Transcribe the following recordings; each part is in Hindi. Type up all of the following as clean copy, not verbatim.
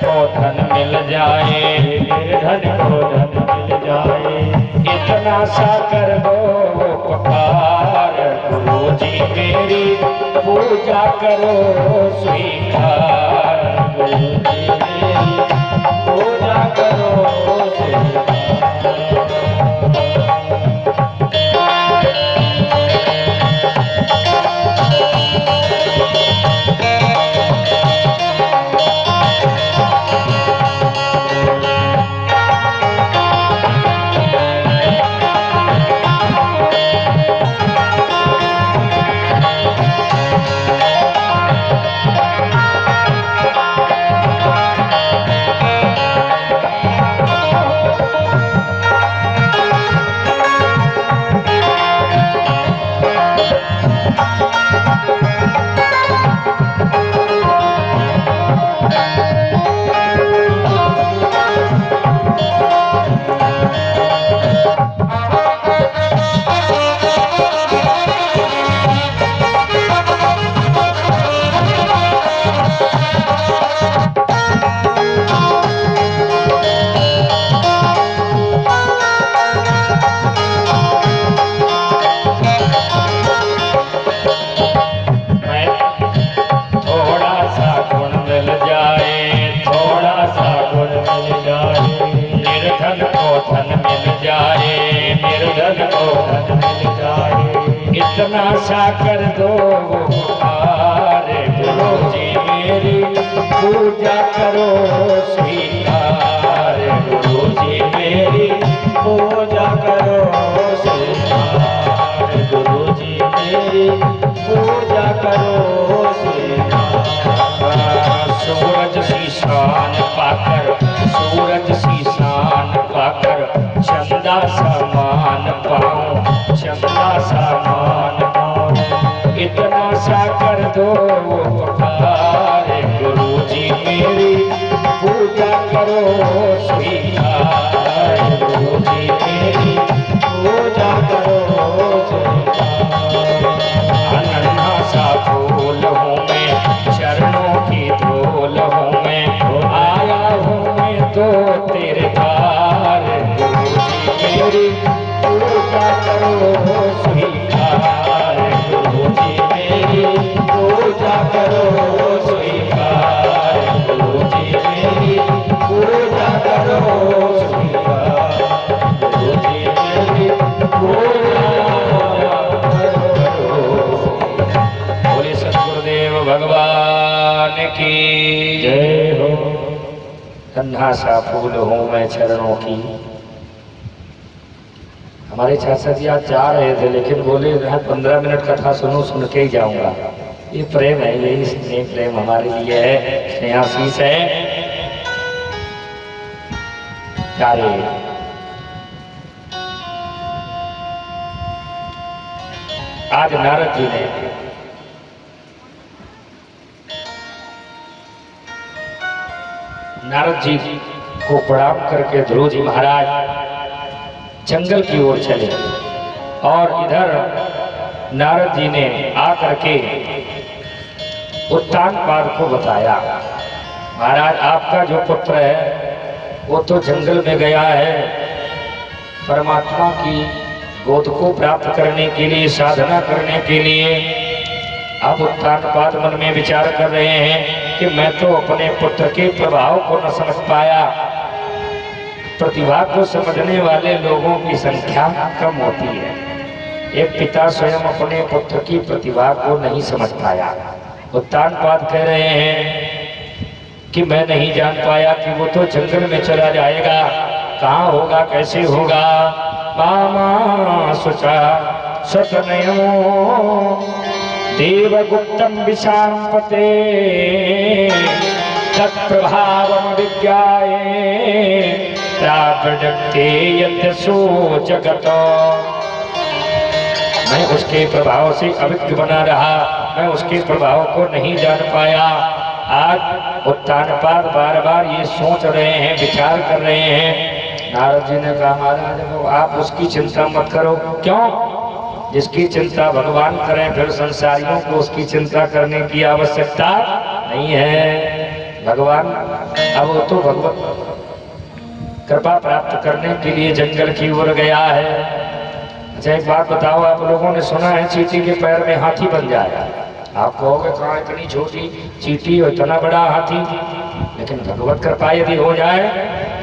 को धन मिल जाए, निर्धन को धन मिल जाए, इतना सा कर दो उपकार, गुरु जी मेरी पूजा करो स्वीकार, गुरु जी मेरी पूजा करो स्वीकार। इतना सा कर दो उपकार, गुरु जी मेरी पूजा करो स्वीकार, गुरु जी मेरी पूजा करो स्वीकार, गुरु जी मेरी पूजा करो स्वीकार। सूरज सी शान पाकर, सूरज सी शान पाकर, चंदा समान पाऊं, चंदा समान पाऊं, इतना सा कर दो उपकार, गुरु जी मेरी पूजा करो स्वीकार, गुरु जी मेरी पूजा करो स्वीकार। अनन्हा सा फूल हूँ मैं, चरणों की धूल हूँ मैं, आया हूँ मैं तो तेरे द्वार, गुरु जी मेरी पूजा करो स्वीकार, गुरु जी मेरी पूजा करो स्वीकार, गुरु जी मेरी पूजा करो स्वीकार, गुरु जी मेरी पूजा करो। बोले सद्गुरुदेव भगवान की जय हो। नन्हा सा फूल हूँ मैं चरणों की। हमारे चाचा जी आज जा रहे थे, लेकिन बोले 15 मिनट कथा सुनो, सुन के ही जाऊंगा। ये प्रेम है, यही स्नेह प्रेम हमारे लिए है, स्नेहाशीष है। प्यारे आज नारद जी ने नारद जी को प्रणाम करके ध्रुव जी महाराज जंगल की ओर चले, और इधर नारद जी ने आकर के उत्तानपाद को बताया, महाराज आपका जो पुत्र है वो तो जंगल में गया है, परमात्मा की गोद को प्राप्त करने के लिए, साधना करने के लिए। अब उत्तानपाद मन में विचार कर रहे हैं कि मैं तो अपने पुत्र के प्रभाव को न समझ पाया। प्रतिभा को समझने वाले लोगों की संख्या कम होती है, एक पिता स्वयं अपने पुत्र की प्रतिभा को नहीं समझ पाया। उत्तानपाद कह रहे हैं कि मैं नहीं जान पाया कि वो तो जंगल में चला जाएगा, कहाँ होगा, कैसे होगा। मामा सुचा सतनयो देवगुप्तम विशांपते तत्प्रभावम विज्ञाये प्रावृत्ते यद्यसो जगत। मैं उसके प्रभाव से अविज्ञ बना रहा, मैं उसके प्रभाव को नहीं जान पाया। आज उत्तानपाद बार बार ये सोच रहे हैं, विचार कर रहे हैं। नारद जी ने कहा महाराज आप उसकी चिंता मत करो। क्यों? जिसकी चिंता भगवान करें, फिर संसारियों को उसकी चिंता करने की आवश्यकता नहीं है। भगवान अब वो तो भगवत कृपा प्राप्त करने के लिए जंगल की ओर गया है। अच्छा एक बात बताओ, आप लोगों ने सुना है चींटी के पैर में हाथी बन जाए। आप कहोगे कहाँ इतनी छोटी चींटी और इतना बड़ा हाथी, लेकिन भगवत कृपा यदि हो जाए,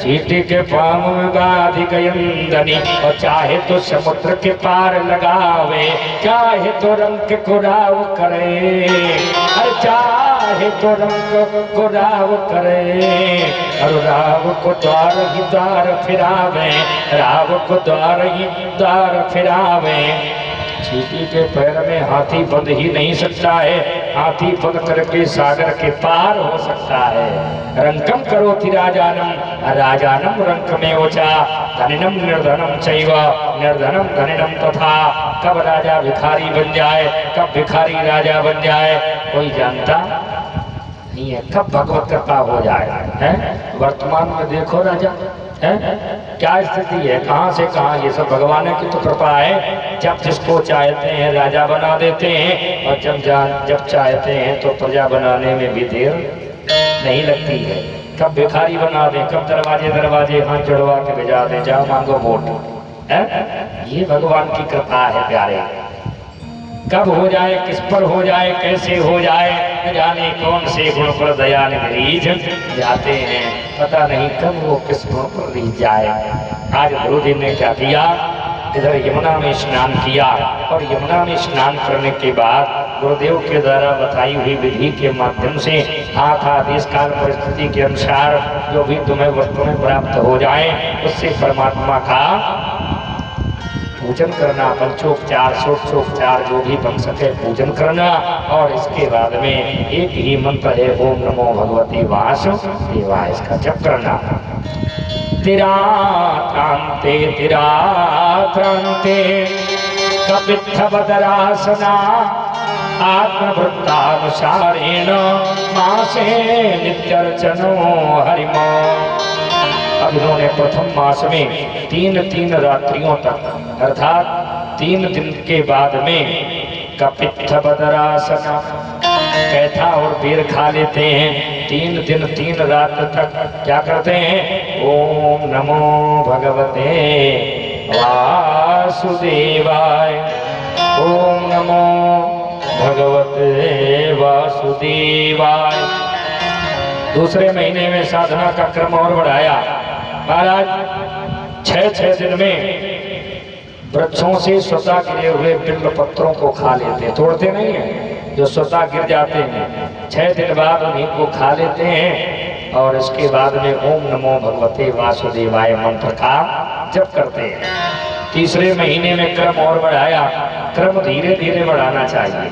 चींटी के पाँव में बाधिक यंदनी और चाहे तो समुद्र के पार लगावे, चाहे तो रंग को राव करे, अरे चाहे तो रंग को राव करे, और राव को द्वार ही द्वार फिरावे, राव को द्वार ही द्वार फिरावे। चींटी के पैर में हाथी बंध ही नहीं सकता है, हाथी बंध करके सागर के पार हो सकता है। रंकम करो थी राजानम, राजानम रंक में ओचा, धनिनम निर्धनम चैव निर्धनम धनिनम तथा। कब राजा भिखारी बन जाए, कब भिखारी राजा बन जाए, कोई जानता नहीं है। कब भगवत कृपा हो जाए है। वर्तमान में देखो राजा है क्या स्थिति है, कहाँ से कहाँ, ये सब भगवान की तो कृपा है। जब जिसको चाहते हैं राजा बना देते हैं, और जब चाहते हैं तो प्रजा बनाने में भी देर नहीं लगती है। कब भिखारी बना दे, कब दरवाजे दरवाजे हाथ जुड़वा के भेजा दे, जाओ मांगो वोट है। ये भगवान की कृपा है प्यारे। कब हो जाए, किस पर हो जाए, कैसे हो जाए, न जाने कौन से गुण पर दया निधीज जाते हैं, पता नहीं कब वो किस गुण पर रीझ जाए। आज ध्रुव जी ने क्या किया, इधर यमुना में स्नान किया, और यमुना में स्नान करने के बाद गुरुदेव के द्वारा बताई हुई विधि के माध्यम से हाथ आदेश काल परिस्थिति के अनुसार जो भी तुम्हें वस्तुएं प्राप्त हो जाए, उससे परमात्मा का पूजन करना, पंचोपचार षोडशोपचार जो भी बन सके पूजन करना। और इसके बाद में एक ही मंत्र है, ओम नमो भगवते वासुदेवाय, इसका जप करना। तिरात्रांते तिरात्रांते कपित्थवदरासना आत्मवृत्तानुसारेण मासे नित्यर्चनो हरिमो। अब इन्होंने प्रथम मास में 3 रात्रियों तक अर्थात 3 दिन के बाद में कपित्थवदरासना कैथा और बेर खा लेते हैं। 3 दिन 3 रात तक क्या करते हैं, ओम नमो भगवते वासुदेवाय, ओम नमो भगवते वासुदेवाय। दूसरे महीने में साधना का क्रम और बढ़ाया। महाराज 6 दिन में वृक्षों से स्वतः गिरे हुए बिल्व पत्रों को खा लेते, तोड़ते नहीं है, जो स्वतः गिर जाते हैं 6 दिन बाद उन्हीं को खा लेते हैं। और इसके बाद में ओम नमो भगवते वासुदेवाय मंत्र का जप करते हैं। तीसरे महीने में क्रम और बढ़ाया, क्रम धीरे धीरे बढ़ाना चाहिए।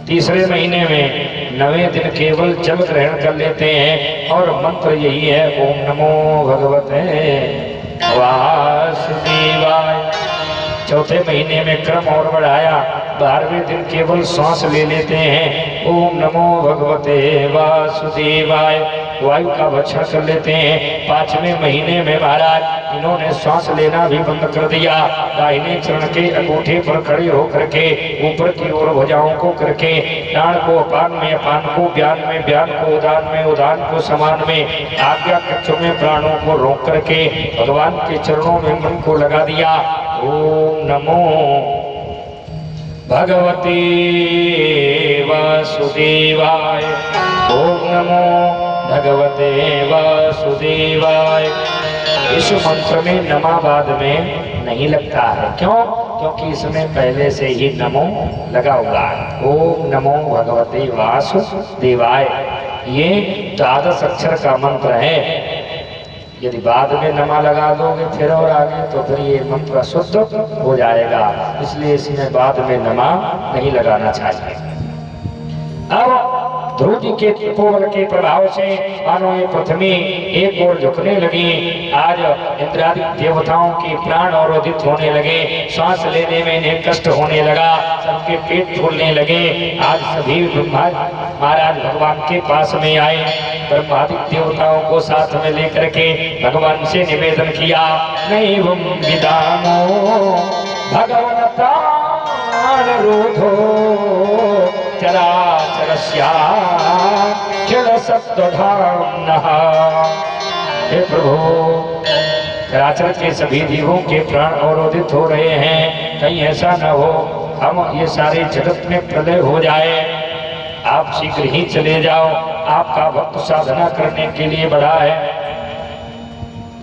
तीसरे महीने में 9वें दिन केवल जल ग्रहण कर लेते हैं, और मंत्र यही है, ओम नमो भगवते वासुदेवाय। चौथे महीने में क्रम और बढ़ाया, 12वें दिन केवल सांस ले लेते हैं, ओम नमो भगवते वासुदेवाय, वायु का भक्षण कर लेते हैं। 5वें महीने में महाराज इन्होंने सांस लेना भी बंद कर दिया। दाहिने चरण के अंगूठे पर खड़े होकर के ऊपर की ओर भुजाओं को करके, प्राण को अपान में, अपान को व्यान में, व्यान को उदान में, उदान को समान में, आज्ञा कक्ष में प्राणों को रोक करके भगवान के चरणों में मन को लगा दिया। ओम नमो भगवते वासुदेवाय, ओम नमो भगवते वासुदेवाय। इस मंत्र में नमा बाद में नहीं लगता है, क्यों? क्योंकि इसमें पहले से ही नमो लगा हुआ है। ओम नमो भगवते वासुदेवाय, ये 12 अक्षर का मंत्र है। यदि बाद में नमा लगा दोगे फिर और आगे, तो फिर ये मंत्र अशुद्ध हो जाएगा, इसलिए इसमें बाद में नमा नहीं लगाना चाहिए। अब ध्रुव जी के तपोबल के प्रभाव से मानो ये पृथ्वी एक ओर झुकने लगी। आज इंद्रादि देवताओं के प्राण अवरोधित होने लगे, सांस लेने में इन्हें कष्ट होने लगा, सबके पेट फूलने लगे। आज सभी ब्रह्मा महाराज भगवान के पास में आए, ब्रह्मादि देवताओं को साथ में लेकर के भगवान से निवेदन किया, नैवं विदामो भगवान प्राण रोधो चराचरस्याखिल सत्वधाम्नः। हे प्रभु, चराचर के सभी जीवों के प्राण अवरोधित हो रहे हैं, कहीं ऐसा न हो हम ये सारे जगत में प्रलय हो जाए। आप शीघ्र ही चले जाओ, आपका भक्त साधना करने के लिए बढ़ा है।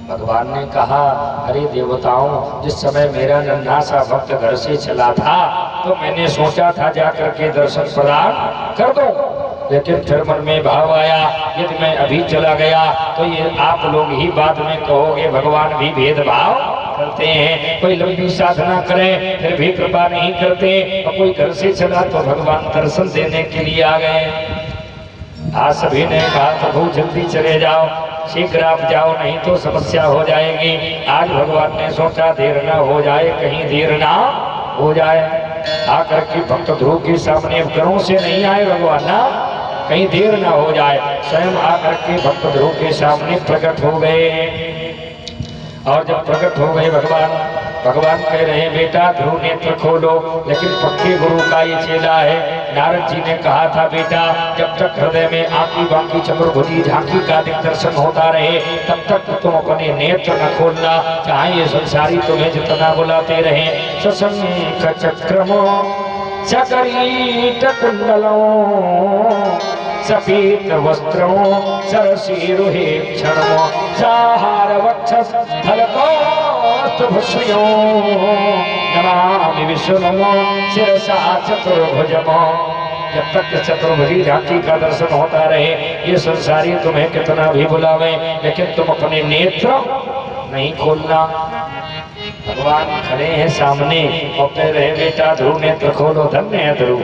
भगवान ने कहा, अरे देवताओं, जिस समय मेरा नन्हा सा भक्त घर से चला था तो मैंने सोचा था जाकर के दर्शन प्रदान कर दूं, लेकिन फिर मन में भाव आया यदि मैं अभी चला गया तो ये आप लोग ही बाद में कहोगे भगवान भी भेदभाव करते हैं। कोई लंबी साधना करे फिर भी कृपा नहीं करते, और कोई घर से चला तो भगवान दर्शन देने के लिए आ गए। आज सभी ने कहा प्रभु जल्दी चले जाओ, शीघ्र आप जाओ, नहीं तो समस्या हो जाएगी। आज भगवान ने सोचा देर न हो जाए, कहीं देर ना हो जाए। आकर के भक्त ध्रुव के सामने घरों से नहीं आए भगवान ना, कहीं देर ना हो जाए। स्वयं आकर के भक्त ध्रुव के सामने प्रकट हो गए। और जब प्रकट हो गए भगवान कह रहे हैं बेटा ध्रुव नेत्र खोलो, लेकिन पक्के गुरु का ये चेला है। नारद जी ने कहा था बेटा जब तक हृदय में आंकी बांकी चतुर्भुजी झांकी का दर्शन होता रहे तब तक तुम अपने नेत्र न खोलना, चाहे ये संसारी तुम्हें जितना बुलाते रहे। सशंख चक्रमो चकरीट कुंडलों सफेद वस्त्रों सरसीरुहे क्षणों साहार वक्षस थलकोस्तुभस्मियों नमामि विष्णुमो शिरसा चतुर्भुजमो। जब तक चतुर्भुजी झांकी का दर्शन होता रहे ये संसारी तुम्हें कितना भी बुलावे, लेकिन तुम अपने नेत्र नहीं खोलना। भगवान खड़े हैं सामने और कह रहे बेटा ध्रुव नेत्र खोलो। धन्य है ध्रुव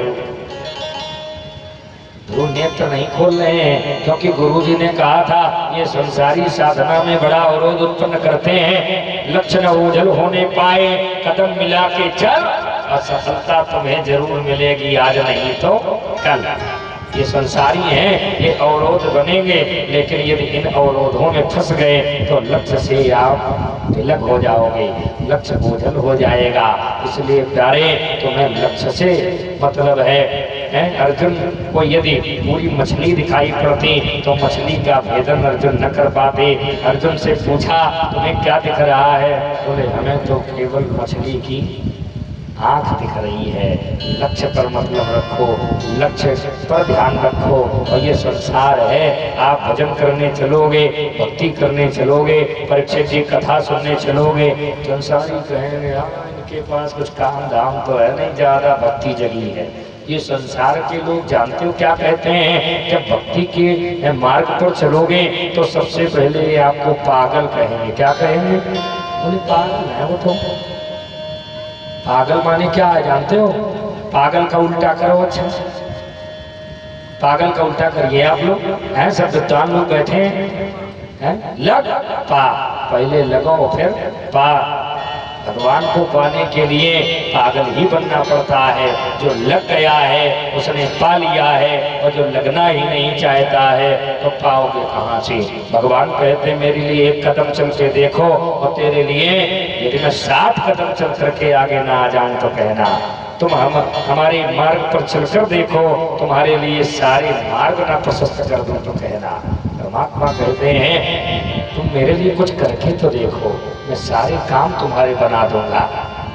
नेत्र नहीं खोल रहे हैं, क्योंकि गुरुजी ने कहा था ये संसारी साधना में बड़ा अवरोध उत्पन्न करते हैं। लक्षण ओझल होने पाए, कदम मिला के चल और सफलता तुम्हें जरूर मिलेगी, आज नहीं तो कल। ये संसारी हैं, ये अवरोध बनेंगे, लेकिन यदि इन अवरोधों में फंस गए तो लक्ष्य से आप विलग हो जाओगे, लक्ष्य ओझल हो जाएगा। इसलिए प्यारे तुम्हें लक्ष्य से मतलब है। अर्जुन को यदि पूरी मछली दिखाई पड़ती तो मछली का भेदन अर्जुन न कर पाते। अर्जुन से पूछा तुम्हें क्या दिख रहा है? बोले हमें तो केवल मछली की आंख दिख रही है। लक्ष्य पर मतलब रखो, लक्ष्य पर ध्यान रखो। और ये संसार है, आप भजन करने चलोगे, भक्ति करने चलोगे, परीक्षित जी कथा सुनने चलोगे, संसारी कहेंगे इनके पास कुछ काम धाम तो है नहीं, ज्यादा भक्ति जगी है। ये संसार के लोग जानते हो क्या कहते हैं? जब भक्ति के मार्ग पर चलोगे तो सबसे पहले ये आपको पागल कहेंगे। क्या कहेंगे? बोले पागल है वो तो। पागल माने क्या है जानते हो? पागल का उल्टा करो। अच्छा पागल का उल्टा करिए आप लोग हैं, सब विद्वान लोग बैठे हैं। लग पा, पहले लगो फिर पा। भगवान को पाने के लिए पागल ही बनना पड़ता है। जो लग गया है उसने पा लिया है, और जो लगना ही नहीं चाहता है तो पाओगे कहाँ से? भगवान कहते मेरे लिए एक कदम चल के देखो, और तेरे लिए यदि मैं 7 कदम चल करके आगे ना आ जाऊं तो कहना। तुम हमारे मार्ग पर चलकर देखो, तुम्हारे लिए सारे मार्ग ना प्रशस्त कर दूं तो कहना। परमात्मा कहते हैं तुम मेरे लिए कुछ करके तो देखो, मैं सारे काम तुम्हारे बना दूंगा।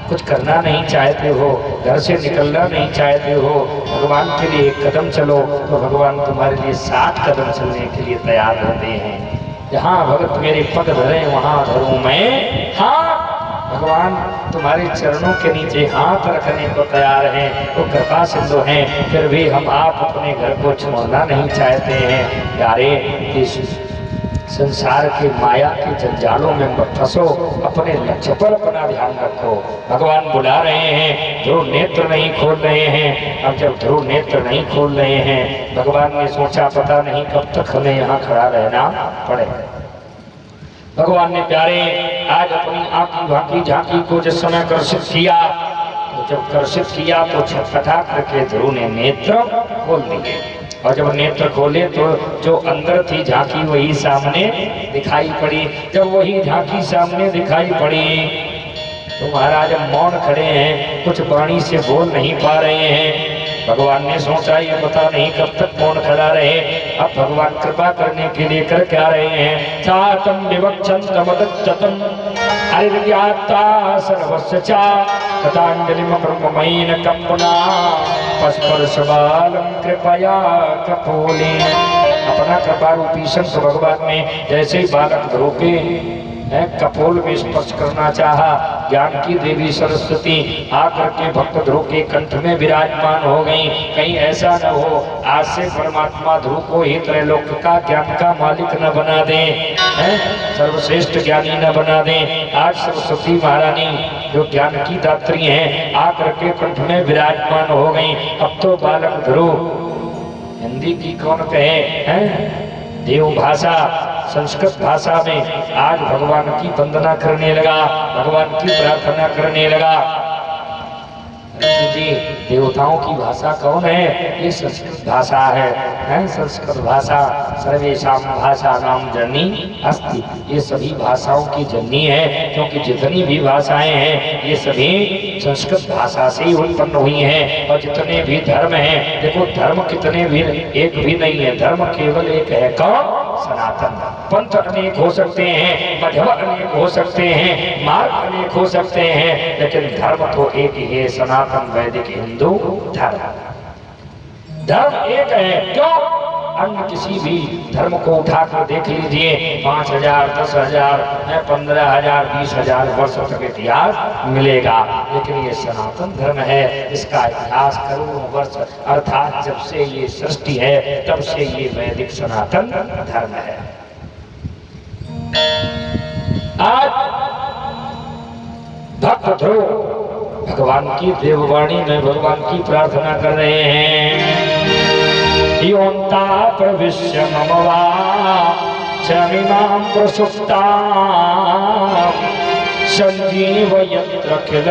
कुछ करना नहीं चाहते हो, घर से निकलना नहीं चाहते हो, भगवान के लिए एक कदम चलो तो भगवान तुम्हारे लिए 7 कदम चलने के लिए तैयार रहते हैं। जहाँ भगत मेरे पग धरे वहाँ धरूं मैं। हाँ भगवान तुम्हारे चरणों के नीचे हाथ रखने को तैयार हैं, तो कृपा सिंधु हैं, फिर भी हम आप अपने घर को छोड़ना नहीं चाहते हैं। प्यारे इस संसार के माया के जंजालों में मत फंसो, अपने लक्ष्य पर अपना ध्यान रखो। भगवान बुला रहे हैं, ध्रुव नेत्र नहीं खोल रहे हैं। अब जब ध्रुव नेत्र नहीं खोल रहे हैं, भगवान ने सोचा पता नहीं कब तक हमें यहाँ खड़ा रहना पड़ेगा। भगवान ने प्यारे आज अपनी आंखी भांकी झांकी को जिस समय कर्षित किया, तो जब कर्षित किया तो छटपटा करके ध्रुव ने नेत्र खोल दिए। और जब नेत्र खोले तो जो अंदर थी झांकी वही सामने दिखाई पड़ी। जब वही झांकी सामने दिखाई पड़ी तो महाराज मौन खड़े हैं, कुछ वाणी से बोल नहीं पा रहे हैं। भगवान ने सोचा ये पता नहीं कब तक कौन खड़ा रहे। अब भगवान कृपा करने के लिए कर क्या रहे हैं। चातम विवक्षं तमदच्चतम अरिर्ज्ञाता सर्वस्य चा तथांजलिम ब्रह्ममयीन कंपना पस्पर्शबालम कृपया कपोले। अपना कृपा रूपी शंख भगवान ने जैसे ही बालक ध्रुव के कपोल में स्पर्श करना चाहा, ज्ञान की देवी सरस्वती आकर के भक्त ध्रुव के कंठ में विराजमान हो गई। कहीं ऐसा न हो आज से परमात्मा ध्रुव को ही त्रैलोक का ज्ञान का मालिक न बना दे, सर्वश्रेष्ठ ज्ञानी न बना दे। आज सरस्वती महारानी जो ज्ञान की दात्री हैं आकर के कंठ में विराजमान हो गई। अब तो बालक ध्रुव, हिंदी की कौन कहे, देव भाषा संस्कृत भाषा में आज भगवान की वंदना करने लगा, भगवान की प्रार्थना करने लगा। जी देवताओं की भाषा कौन है? ये संस्कृत भाषा है, संस्कृत भाषा सर्वेषां भाषा नाम जननी अस्ति। ये सभी भाषाओं की जननी है, क्योंकि जितनी भी भाषाएं हैं ये सभी संस्कृत भाषा से ही उत्पन्न हुई हैं। और जितने भी धर्म हैं, देखो धर्म कितने भी, एक भी नहीं है, धर्म केवल एक है, कौन? सनातन। पंथ अनेक हो सकते हैं, मजहब अनेक हो सकते हैं, मार्ग अनेक हो सकते हैं, लेकिन धर्म तो एक ही है, सनातन वैदिक हिंदू धर्म। धर्म एक है। क्यों? अन्य किसी भी धर्म को उठाकर देख लीजिए, 5000, 10,000, 15,000, 20,000 वर्षों तक इतिहास मिलेगा, लेकिन ये सनातन धर्म है, इसका इतिहास करोड़ों वर्ष, अर्थात जब से ये सृष्टि है तब से ये वैदिक सनातन धर्म है। आज भक्त ध्रुव भगवान की देववाणी में भगवान की प्रार्थना कर रहे हैं। योन्ता प्रविश्य मम वाचमिमां प्रसुप्तां संजीवयत्र किल